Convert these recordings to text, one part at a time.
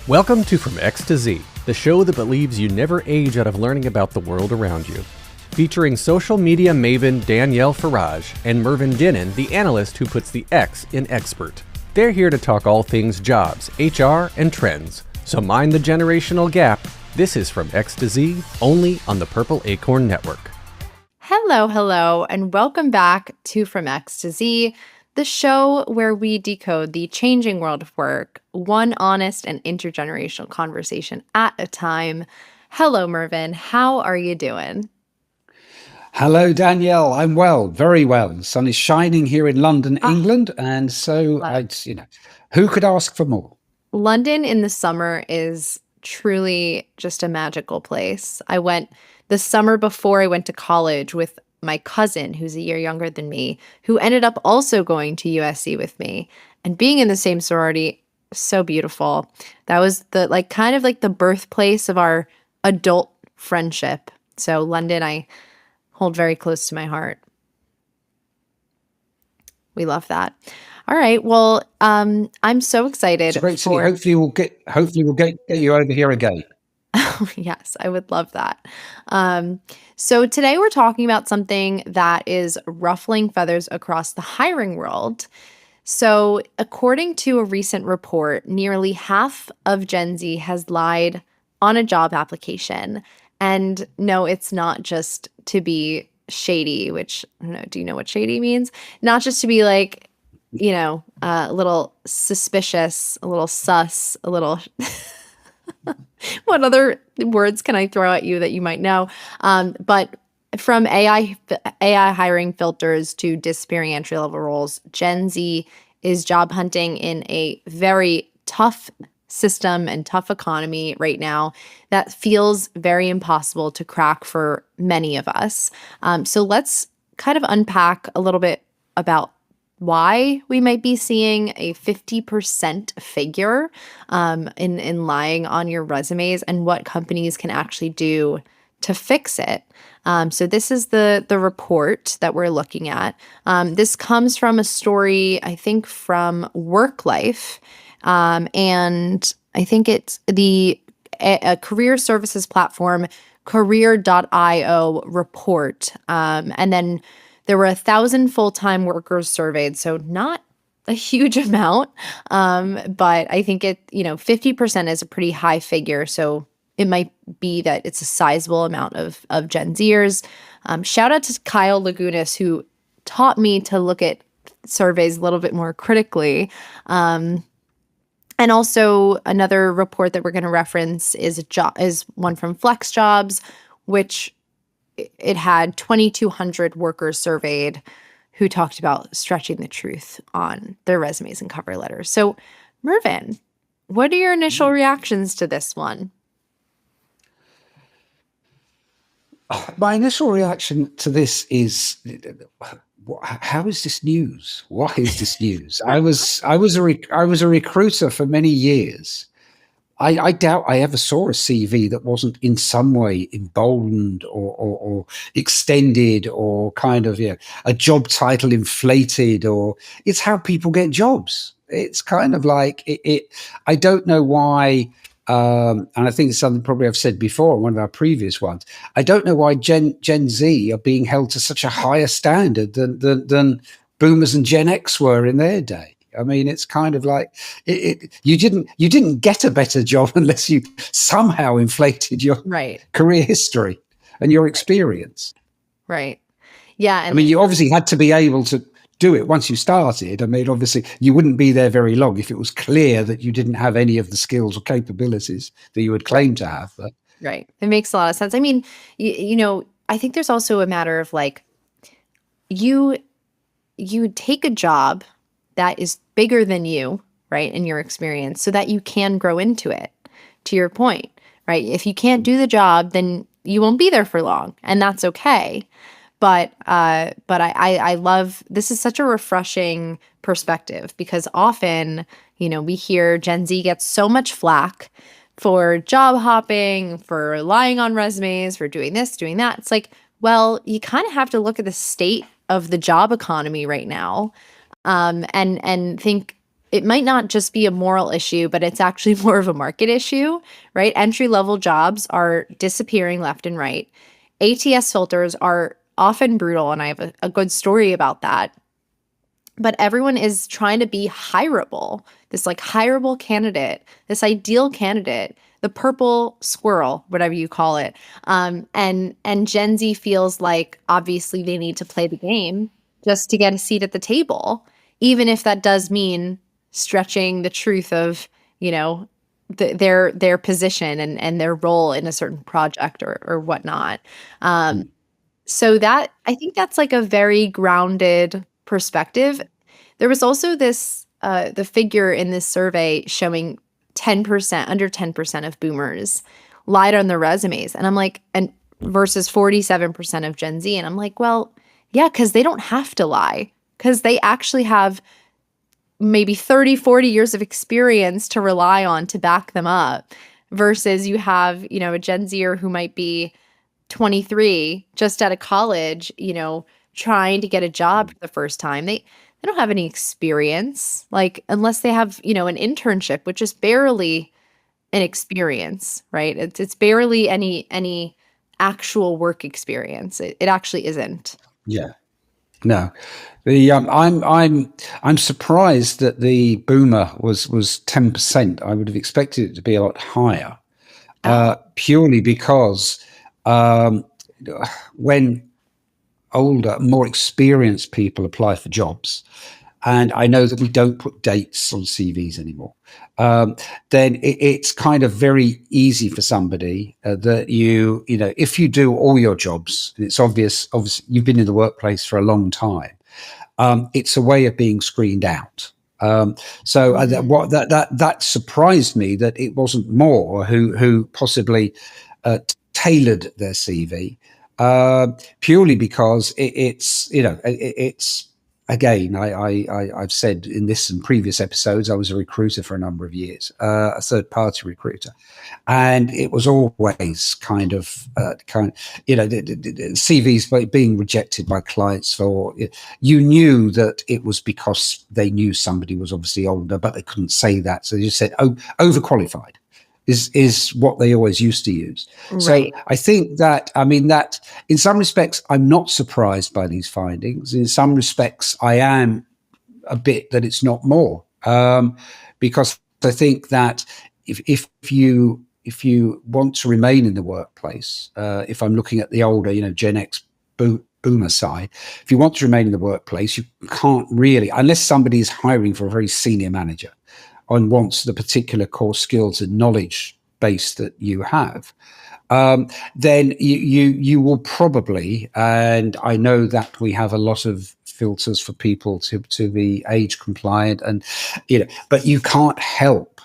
Welcome to From X to Z, the show that believes you never age out of learning about the world around you. Featuring social media maven Danielle Farage and Mervyn, the analyst who puts the X in expert. They're here to talk all things jobs, HR, and trends. So mind the generational gap. This is From X to Z, only on the Purple Acorn Network. Hello, and welcome back to From X to Z, the show where we decode the changing world of work, one honest and intergenerational conversation at a time. Hello, Mervyn. How are you doing? Hello, Danielle. I'm well, very well. The sun is shining here in London, England, and so who could ask for more? London in the summer is truly just a magical place. I went the summer before I went to college with my cousin, who's a year younger than me, who ended up also going to USC with me, and being in the same sorority, so beautiful. That was the kind of the birthplace of our adult friendship. So London, I hold very close to my heart. We love that. All right. Well, I'm so excited. It's a great city. Hopefully we'll get you over here again. Oh, yes, I would love that. So today we're talking about something that is ruffling feathers across the hiring world. So according to a recent report, nearly half of Gen Z has lied on a job application. And no, it's not just to be shady, which, I don't know, do you know what shady means? Not just to be a little suspicious, a little sus, a little... What other words can I throw at you that you might know? But from AI hiring filters to disappearing entry-level roles, Gen Z is job hunting in a very tough system and tough economy right now that feels very impossible to crack for many of us. So let's kind of unpack a little bit about why we might be seeing a 50% figure in lying on your resumes and what companies can actually do to fix it. So this is the report that we're looking at. This comes from a story, I think, from Work Life. And I think it's a career services platform, career.io report. And then there were 1,000 full-time workers surveyed, so not a huge amount. But I think 50% is a pretty high figure. So it might be that it's a sizable amount of Gen Zers. Shout out to Kyle Lagunas, who taught me to look at surveys a little bit more critically. And also another report that we're going to reference is one from Flex Jobs, which it had 2,200 workers surveyed who talked about stretching the truth on their resumes and cover letters. So, Mervyn, what are your initial reactions to this one? My initial reaction to this is, how is this news? Why is this news? I was a recruiter for many years. I doubt I ever saw a CV that wasn't in some way emboldened or extended or kind of a job title inflated, or it's how people get jobs. It's kind of like it. I don't know why, and I think it's something probably I've said before in one of our previous ones. I don't know why Gen Z are being held to such a higher standard than Boomers and Gen X were in their day. I mean, it's kind of like you didn't get a better job unless you somehow inflated your career history and your experience. Right. Yeah. I mean, you obviously had to be able to do it once you started. I mean, obviously, you wouldn't be there very long if it was clear that you didn't have any of the skills or capabilities that you would claim to have. But. Right. It makes a lot of sense. I mean, I think there's also a matter of you take a job that is bigger than you, right, in your experience, so that you can grow into it, to your point, right? If you can't do the job, then you won't be there for long, and that's okay. But I love, this is such a refreshing perspective, because often, we hear Gen Z gets so much flack for job hopping, for lying on resumes, for doing this, doing that. It's like, well, you kind of have to look at the state of the job economy right now. and think it might not just be a moral issue, but it's actually more of a market issue, right? Entry level jobs are disappearing left and right. ATS filters are often brutal, and I have a good story about that. But everyone is trying to be hireable, this like hireable candidate, this ideal candidate, the purple squirrel, whatever you call it. And Gen Z feels like obviously they need to play the game just to get a seat at the table, even if that does mean stretching the truth of, you know, their position and their role in a certain project or whatnot. So that I think that's like a very grounded perspective. There was also this the figure in this survey showing 10%, under 10% of boomers lied on their resumes. And I'm like, and versus 47% of Gen Z. And I'm like, well, yeah, because they don't have to lie, because they actually have maybe 30, 40 years of experience to rely on to back them up. Versus you have, you know, a Gen Zer who might be 23, just out of college, you know, trying to get a job for the first time. They don't have any experience, like unless they have, you know, an internship, which is barely an experience, right? It's barely any actual work experience. It actually isn't. Yeah. No, the I'm surprised that the boomer was 10%. I would have expected it to be a lot higher, purely because when older, more experienced people apply for jobs, and I know that we don't put dates on CVs anymore, then it's kind of very easy for somebody that you know, if you do all your jobs, it's obvious you've been in the workplace for a long time. It's a way of being screened out. That surprised me that it wasn't more who possibly tailored their CV, purely because it's, you know, it's again, I've said in this and previous episodes, I was a recruiter for a number of years, a third party recruiter, and it was always kind of, you know, the CVs being rejected by clients for, you knew that it was because they knew somebody was obviously older, but they couldn't say that. So they just said, oh, overqualified is what they always used to use. Right. So I think that, I mean, that in some respects, I'm not surprised by these findings. In some respects, I am a bit that it's not more, because I think that if you want to remain in the workplace, if I'm looking at the older, you know, Gen X boomer side, if you want to remain in the workplace, you can't really, unless somebody is hiring for a very senior manager and wants the particular core skills and knowledge base that you have, then you will probably, and I know that we have a lot of filters for people to be age compliant, and you know, but you can't help,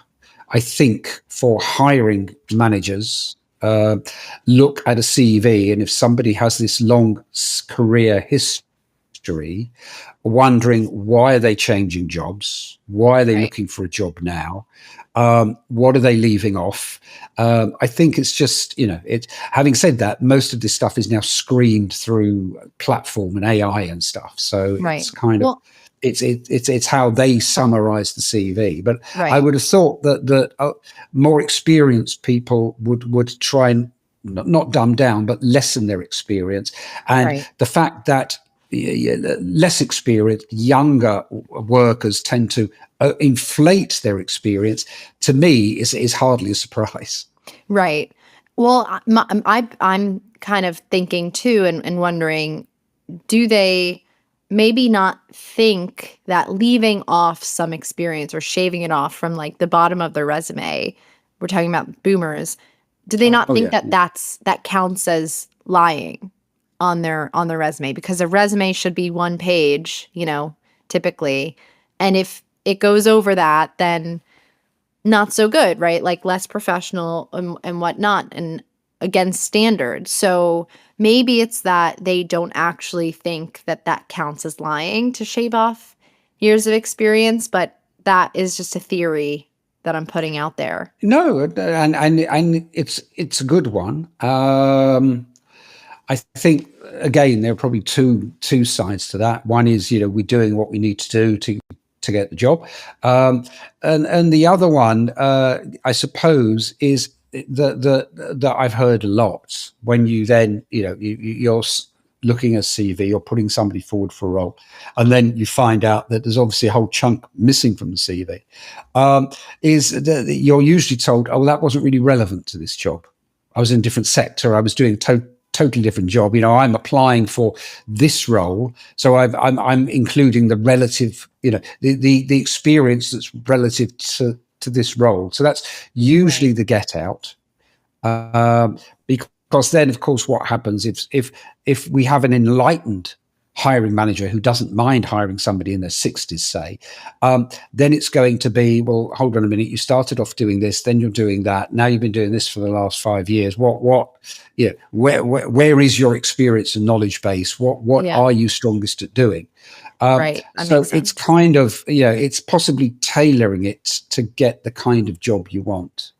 I think, for hiring managers, look at a CV, and if somebody has this long career history, wondering why are they changing jobs, why are they looking for a job now, what are they leaving off? I think it's just, you know, having said that, most of this stuff is now screened through platform and AI and stuff, so it's kind of, it's how they summarize the CV. But I would have thought that more experienced people would try and not dumb down, but lessen their experience. And the fact that less experienced, younger workers tend to inflate their experience, to me, is hardly a surprise. Right. Well, I'm kind of thinking too, and wondering, do they maybe not think that leaving off some experience or shaving it off from like the bottom of their resume, we're talking about boomers, do they not think that counts as lying on their resume? Because a resume should be one page, you know, typically. And if it goes over that, then not so good, right? Like less professional and whatnot, and against standards. So maybe it's that they don't actually think that counts as lying to shave off years of experience, but that is just a theory that I'm putting out there. No, and it's a good one. I think again there are probably two sides to that. One is we're doing what we need to do to get the job, and the other one, I suppose, is that I've heard a lot when you then you're looking at CV, you're putting somebody forward for a role, and then you find out that there's obviously a whole chunk missing from the CV. Is that you're usually told, oh, that wasn't really relevant to this job. I was in a different sector. I was doing totally different job. I'm applying for this role, so I'm including the relative, the experience that's relative to this role. So that's usually the get out. Because then, of course, what happens if we have an enlightened hiring manager who doesn't mind hiring somebody in their 60s, say, then it's going to be, well, hold on a minute, you started off doing this, then you're doing that, now you've been doing this for the last 5 years. Where is your experience and knowledge base? What are you strongest at doing? Right. So it's kind of, it's possibly tailoring it to get the kind of job you want.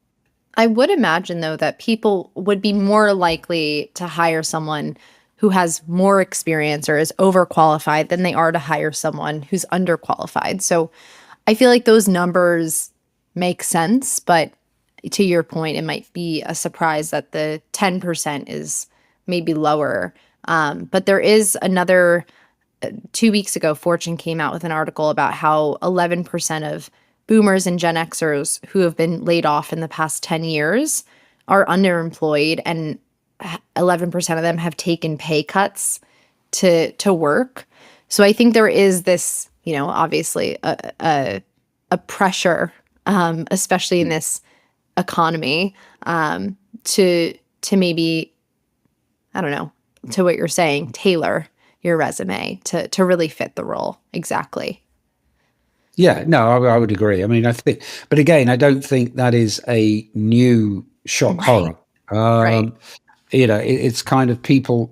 I would imagine, though, that people would be more likely to hire someone who has more experience or is overqualified than they are to hire someone who's underqualified. So I feel like those numbers make sense, but to your point, it might be a surprise that the 10% is maybe lower. But there is another, 2 weeks ago, Fortune came out with an article about how 11% of boomers and Gen Xers who have been laid off in the past 10 years are underemployed, and 11% of them have taken pay cuts to work. So I think there is this, obviously a pressure, especially in this economy, to maybe, I don't know, to what you're saying, tailor your resume to really fit the role. Exactly. Yeah, no, I would agree. I mean, I think, but again, I don't think that is a new shock horror. Right. It's kind of people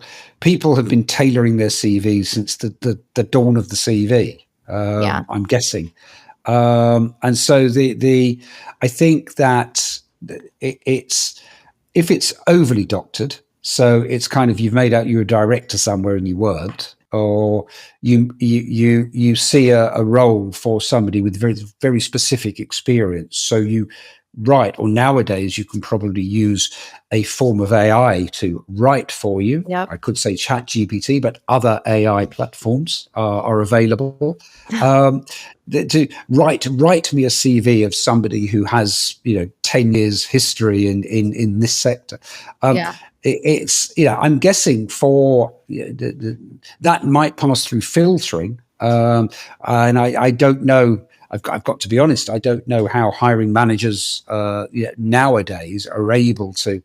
have been tailoring their CVs since the dawn of the CV. Yeah. I'm guessing, and so I think that it's if it's overly doctored, so it's kind of you've made out you're a director somewhere and you weren't, or you see a role for somebody with very very specific experience, so you write, or nowadays you can probably use a form of AI to write for you. Yep. I could say Chat GPT, but other AI platforms are available. To write me a CV of somebody who has 10 years history in this sector. Yeah. It's I'm guessing for that might pass through filtering, and I don't know. I've got to be honest. I don't know how hiring managers nowadays are able to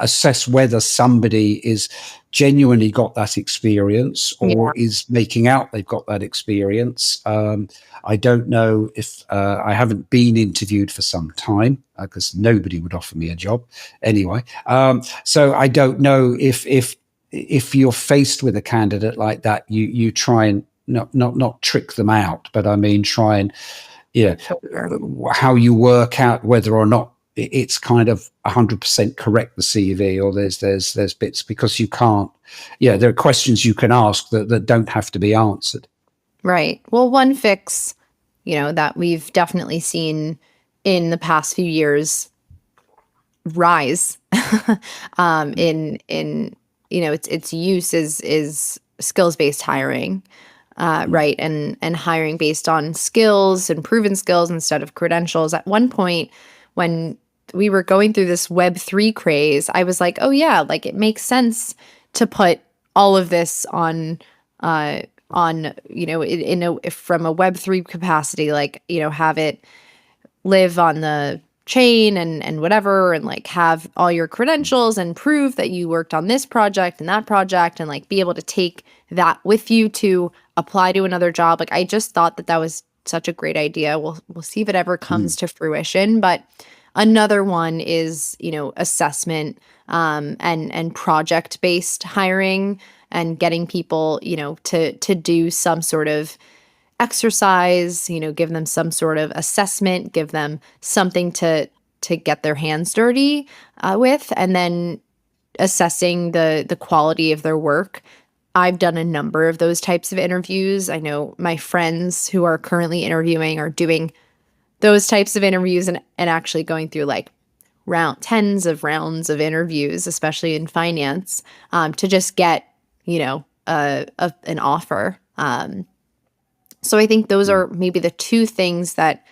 assess whether somebody is genuinely got that experience or is making out they've got that experience. I don't know if I haven't been interviewed for some time because nobody would offer me a job anyway. So I don't know if you're faced with a candidate like that, you try and not trick them out, but I mean try and how you work out whether or not it's kind of 100% correct, the CV, or there's bits, because you can't. There are questions you can ask that don't have to be answered. Right. Well, one fix, that we've definitely seen in the past few years rise in its use is skills-based hiring. Right. And hiring based on skills and proven skills instead of credentials. At one point, when we were going through this Web3 craze, I was like, oh yeah, like it makes sense to put all of this on from a Web3 capacity, like, have it live on the chain and whatever, and like have all your credentials and prove that you worked on this project and that project, and like be able to take that with you to apply to another job. Like, I just thought that was such a great idea. We'll see if it ever comes to fruition. But another one is, assessment and project-based hiring, and getting people, to do some sort of exercise, give them some sort of assessment, give them something to get their hands dirty with, and then assessing the quality of their work. I've done a number of those types of interviews. I know my friends who are currently interviewing are doing those types of interviews and actually going through like tens of rounds of interviews, especially in finance, to just get, an offer. So I think those are maybe the two things that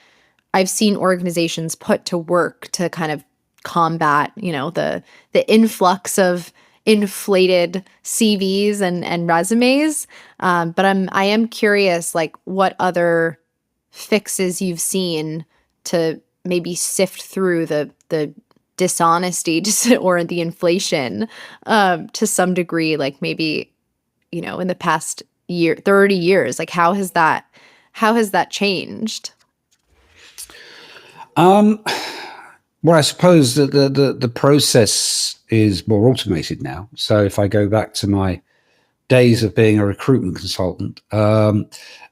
I've seen organizations put to work to kind of combat, the influx of inflated CVs and resumes. But I am curious, like, what other fixes you've seen to maybe sift through the dishonesty or the inflation to some degree, like maybe, in the past 30 years, like how has that changed? Well, I suppose that the process is more automated now. So if I go back to my days of being a recruitment consultant,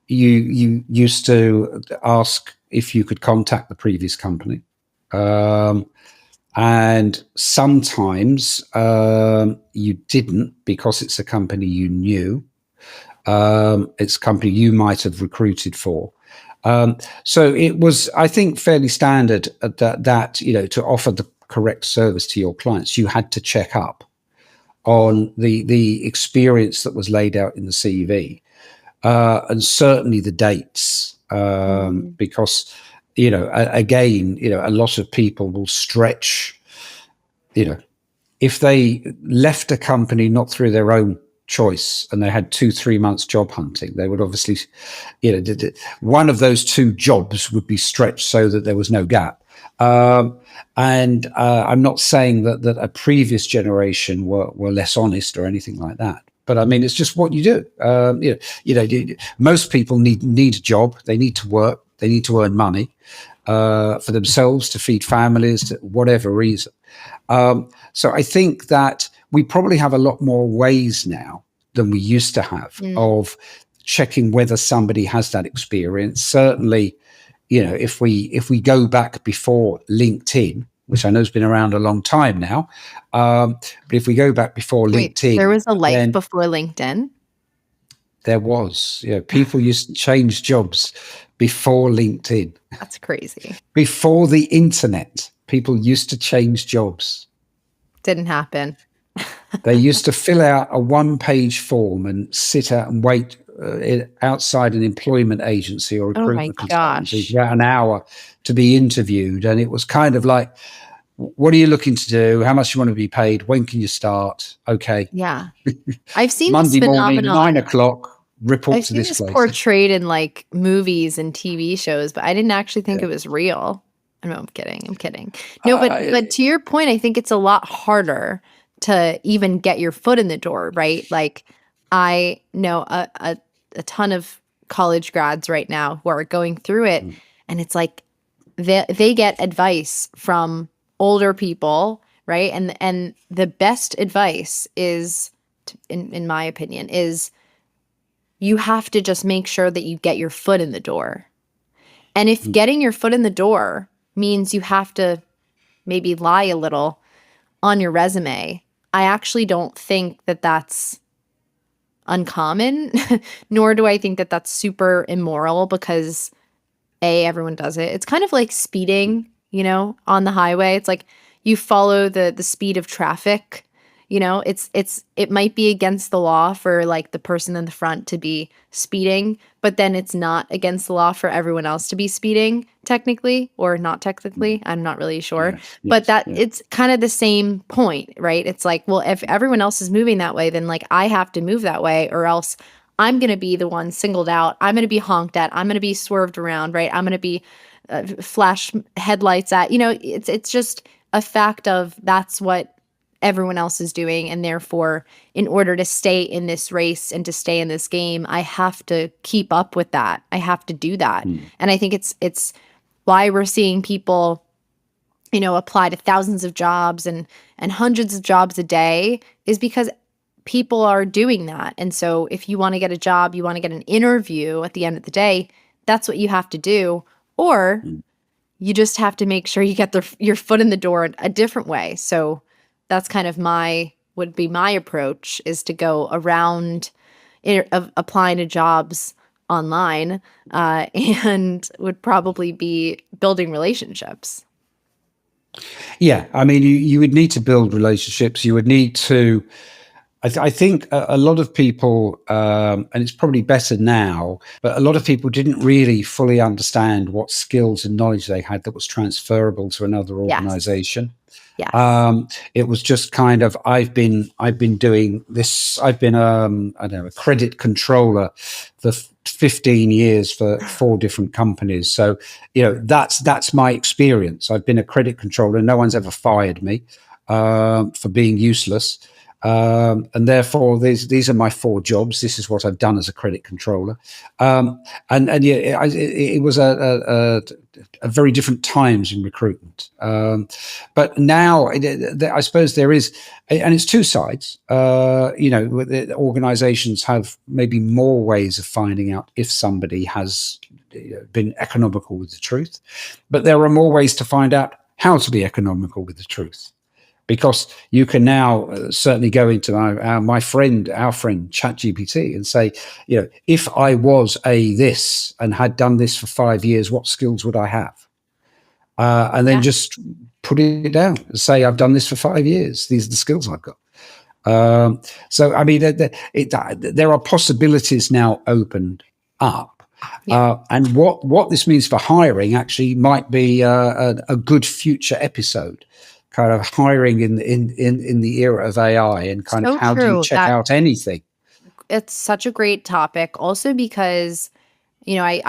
you used to ask if you could contact the previous company. And sometimes you didn't, because it's a company you knew. It's a company you might have recruited for. So it was, I think, fairly standard that to offer the correct service to your clients, you had to check up on the experience that was laid out in the CV, and certainly the dates, because again, a lot of people will stretch. If they left a company not through their own choice and they had 2-3 months job hunting, they would obviously, one of those two jobs would be stretched so that there was no gap. And I'm not saying that a previous generation were less honest or anything like that. But I mean, it's just what you do. Most people need a job. They need to work. They need to earn money for themselves, to feed families, to whatever reason. So I think that we probably have a lot more ways now than we used to have of checking whether somebody has that experience. Certainly, if we go back before LinkedIn, which I know has been around a long time now, but if we go back before LinkedIn, there was a life before LinkedIn. There was, people used to change jobs before LinkedIn. That's crazy. Before the internet, people used to change jobs. Didn't happen. They used to fill out a one-page form and sit out and wait outside an employment agency or recruitment consultancy for about an hour to be interviewed. And it was kind of like, what are you looking to do? How much do you want to be paid? When can you start? Okay. Yeah. I've seen Monday this morning, phenomenon. 9:00, report I've to seen this this place. portrayed in like movies and TV shows, but I didn't actually think it was real. No, I'm kidding. No, but to your point, I think it's a lot harder to even get your foot in the door, right? Like, I know a ton of college grads right now who are going through it, and it's like they get advice from older people, right? And the best advice is, in my opinion, is you have to just make sure that you get your foot in the door. And if getting your foot in the door means you have to maybe lie a little on your resume, I actually don't think that that's uncommon, nor do I think that that's super immoral, because everyone does it. It's kind of like speeding, on the highway. It's like you follow the speed of traffic. It might be against the law for like the person in the front to be speeding, but then it's not against the law for everyone else to be speeding, technically, or not technically. I'm not really sure. But it's kind of the same point, right? It's like, well, if everyone else is moving that way, then like I have to move that way, or else I'm going to be the one singled out. I'm going to be honked at. I'm going to be swerved around, right? I'm going to be flash headlights at. It's just a fact of that's what everyone else is doing, and therefore, in order to stay in this race and to stay in this game, I have to keep up with that. I have to do that. And I think it's why we're seeing people, apply to thousands of jobs and hundreds of jobs a day, is because people are doing that. And so if you want to get a job, you want to get an interview at the end of the day, that's what you have to do. Or you just have to make sure you get your foot in the door a different way. So that's kind of my would be my approach, is to go around of applying to jobs online, and would probably be building relationships. Yeah, I mean, you would need to build relationships. You would need to. I think a lot of people, and it's probably better now, but a lot of people didn't really fully understand what skills and knowledge they had that was transferable to another organization. Yes. It was just kind of, I've been doing this. I've been, I don't know, a credit controller for 15 years for 4 different companies. So, that's my experience. I've been a credit controller. No one's ever fired me for being useless. And therefore, these are my 4 jobs. This is what I've done as a credit controller. And yeah, it was a very different times in recruitment. But now, I suppose there is, and it's 2 sides. Organizations have maybe more ways of finding out if somebody has been economical with the truth, but there are more ways to find out how to be economical with the truth. Because you can now certainly go into our friend ChatGPT and say, if I was this and had done this for 5 years, what skills would I have? And then just put it down and say, I've done this for 5 years. These are the skills I've got. So, I mean, there are possibilities now opened up. And what this means for hiring actually might be a good future episode. Kind of hiring in the era of AI, and kind of how do you check out anything? It's such a great topic. Also because, I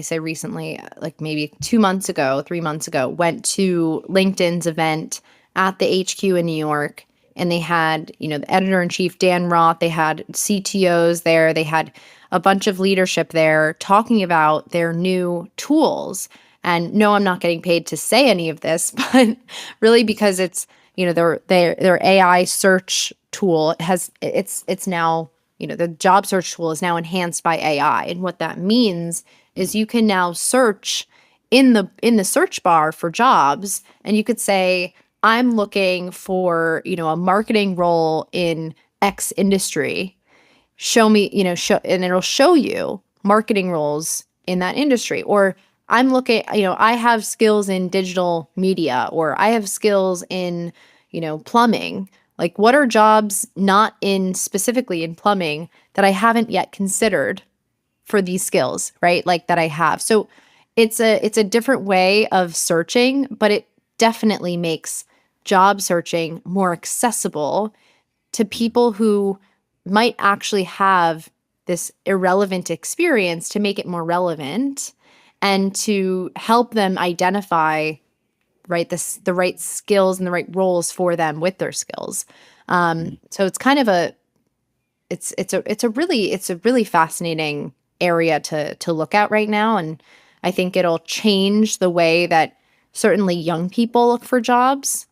say recently, like maybe 2 months ago, 3 months ago, went to LinkedIn's event at the HQ in New York, and they had, the editor-in-chief, Dan Roth, they had CTOs there, they had a bunch of leadership there talking about their new tools. And no, I'm not getting paid to say any of this, but really because it's, their AI search tool it's now, the job search tool is now enhanced by AI. And what that means is you can now search in the search bar for jobs, and you could say, I'm looking for, a marketing role in X industry. Show me, and it'll show you marketing roles in that industry. Or I'm looking, I have skills in digital media, or I have skills in, plumbing. Like, what are jobs not specifically in plumbing that I haven't yet considered for these skills, right? Like that I have. So it's a different way of searching, but it definitely makes job searching more accessible to people who might actually have this irrelevant experience, to make it more relevant, and to help them identify, right, the right skills and the right roles for them with their skills. So it's kind of it's a really fascinating area to look at right now, and I think it'll change the way that certainly young people look for jobs.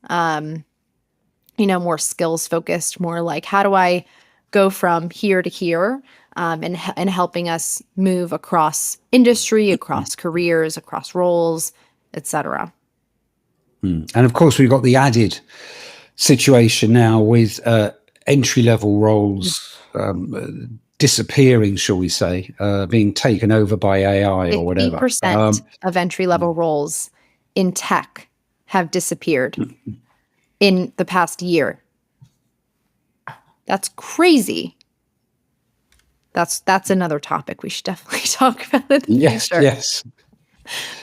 More skills focused, more like, how do I go from here to here? And helping us move across industry, across careers, across roles, etc. And of course, we've got the added situation now with entry-level roles disappearing, shall we say, being taken over by AI or whatever. 50% of entry-level roles in tech have disappeared in the past year. That's crazy. That's another topic we should definitely talk about in the future. Yes.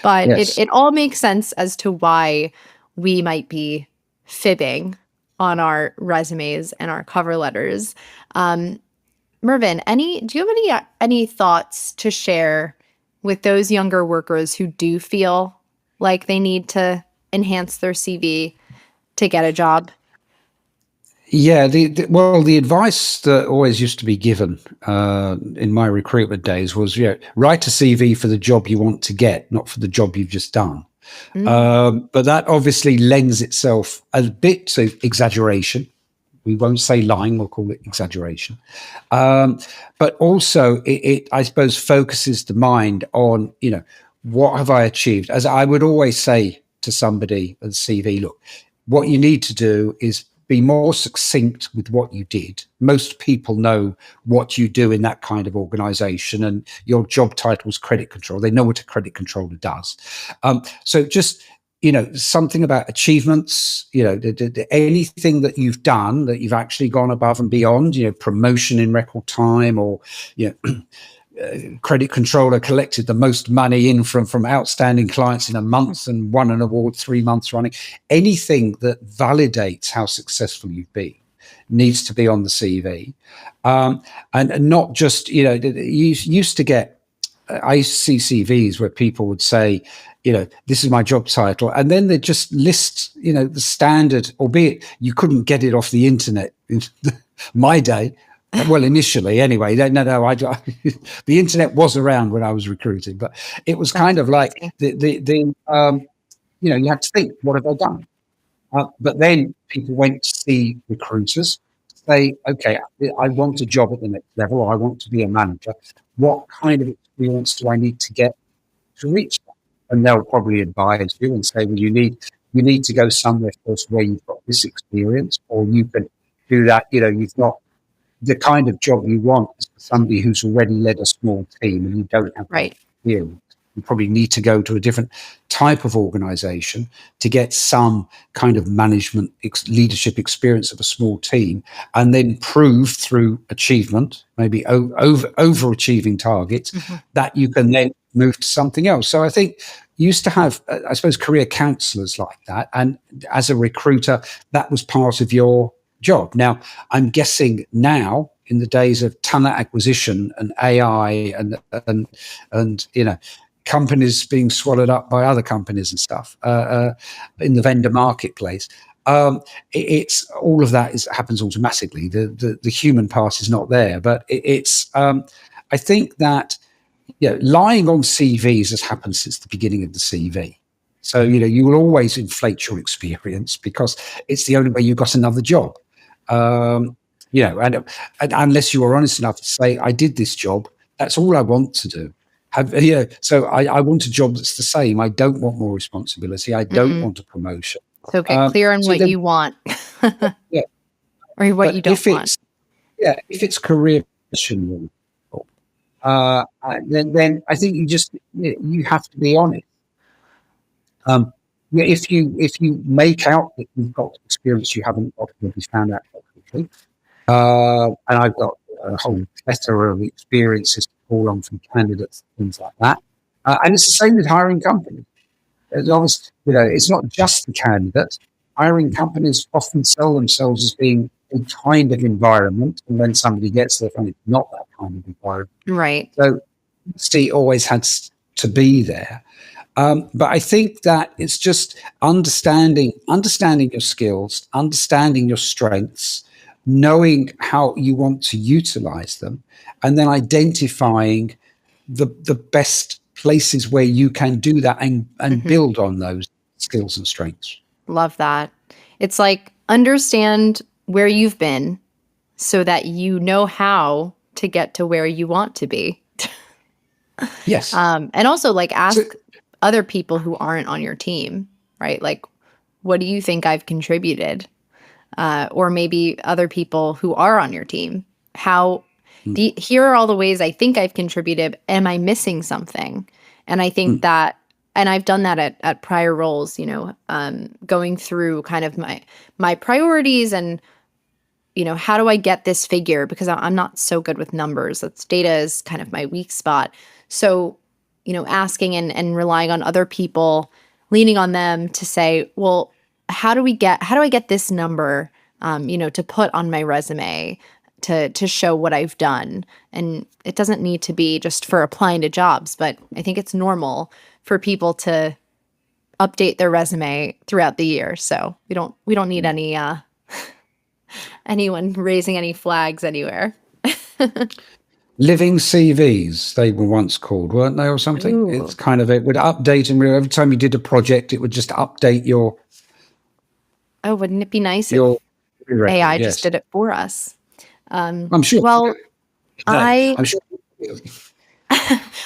But it all makes sense as to why we might be fibbing on our resumes and our cover letters. Mervyn, do you have any thoughts to share with those younger workers who do feel like they need to enhance their CV to get a job? Yeah, the advice that always used to be given in my recruitment days was, write a CV for the job you want to get, not for the job you've just done. But that obviously lends itself a bit to exaggeration. We won't say lying, we'll call it exaggeration. But also it, I suppose, focuses the mind on, what have I achieved? As I would always say to somebody at the CV, look, what you need to do is be more succinct with what you did. Most people know what you do in that kind of organization, and your job title is credit control. They know what a credit controller does. So just, something about achievements, anything that you've done that you've actually gone above and beyond, promotion in record time, or, credit controller collected the most money in from outstanding clients in a month and won an award 3 months running. Anything that validates how successful you've been needs to be on the CV. And not just, you used to get, I used to see CVs where people would say, this is my job title, and then they just list, the standard, albeit you couldn't get it off the internet in my day. Well, initially, anyway. No. The internet was around when I was recruiting, but it was kind of like you had to think, what have I done? But then people went to see recruiters, say, okay, I want a job at the next level, or I want to be a manager. What kind of experience do I need to get to reach that? And they'll probably advise you and say, well, you need to go somewhere first where you've got this experience, or you can do that. You've got the kind of job you want is for somebody who's already led a small team, and you don't have that experience. You probably need to go to a different type of organization to get some kind of management leadership experience of a small team, and then prove through achievement, maybe overachieving targets, that you can then move to something else. So I think you used to have, I suppose, career counselors like that. And as a recruiter, that was part of your job. Now, I'm guessing now, in the days of talent acquisition and AI and companies being swallowed up by other companies and stuff in the vendor marketplace, it's all of that happens automatically. The human part is not there, but it's I think that lying on CVs has happened since the beginning of the CV. So you will always inflate your experience because it's the only way you got another job. And unless you are honest enough to say, I did this job, that's all I want to do. So I want a job that's the same. I don't want more responsibility. I don't want a promotion. So get clear on what you want, or what you don't want. If it's career passion, then I think you have to be honest. If you make out that you've got experience you haven't got, you'll be found out quite quickly. And I've got a whole plethora of experiences to call on from candidates, things like that. And it's the same with hiring companies. As long as, it's not just the candidate. Hiring companies often sell themselves as being a kind of environment, and when somebody gets there, it's not that kind of environment. Right. So honesty always had to be there. But I think that it's just understanding your skills, understanding your strengths, knowing how you want to utilize them, and then identifying the best places where you can do that and build on those skills and strengths. Love that. It's like understand where you've been so that you know how to get to where you want to be. Yes. And also ask other people who aren't on your team, right? Like, what do you think I've contributed? Or maybe other people who are on your team. Here are all the ways I think I've contributed. Am I missing something? And I think that, and I've done that at prior roles, going through kind of my priorities and, how do I get this figure? Because I'm not so good with numbers. Data is kind of my weak spot. So, asking and relying on other people, leaning on them to say, well, how do I get this number, to put on my resume to show what I've done? And it doesn't need to be just for applying to jobs, but I think it's normal for people to update their resume throughout the year. So we don't need any anyone raising any flags anywhere. Living CVs, they were once called, weren't they, or something? Ooh. It's kind of, it would update, and every time you did a project, it would just update your... Oh, wouldn't it be nice if AI just did it for us? I'm sure. Well, I'm sure.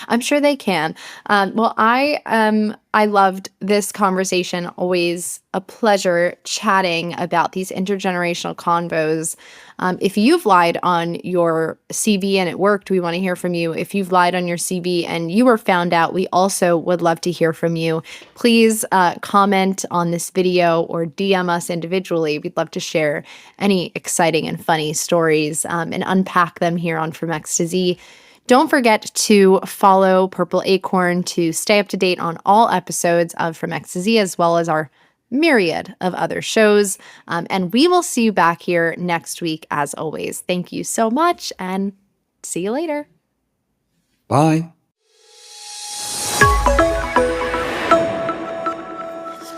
I'm sure they can. Well, I loved this conversation. Always a pleasure chatting about these intergenerational convos. If you've lied on your CV and it worked, we want to hear from you. If you've lied on your CV and you were found out, we also would love to hear from you. Please comment on this video or DM us individually. We'd love to share any exciting and funny stories and unpack them here on From X to Z. Don't forget to follow Purple Acorn to stay up to date on all episodes of From X to Z, as well as our myriad of other shows. And we will see you back here next week, as always. Thank you so much, and see you later. Bye.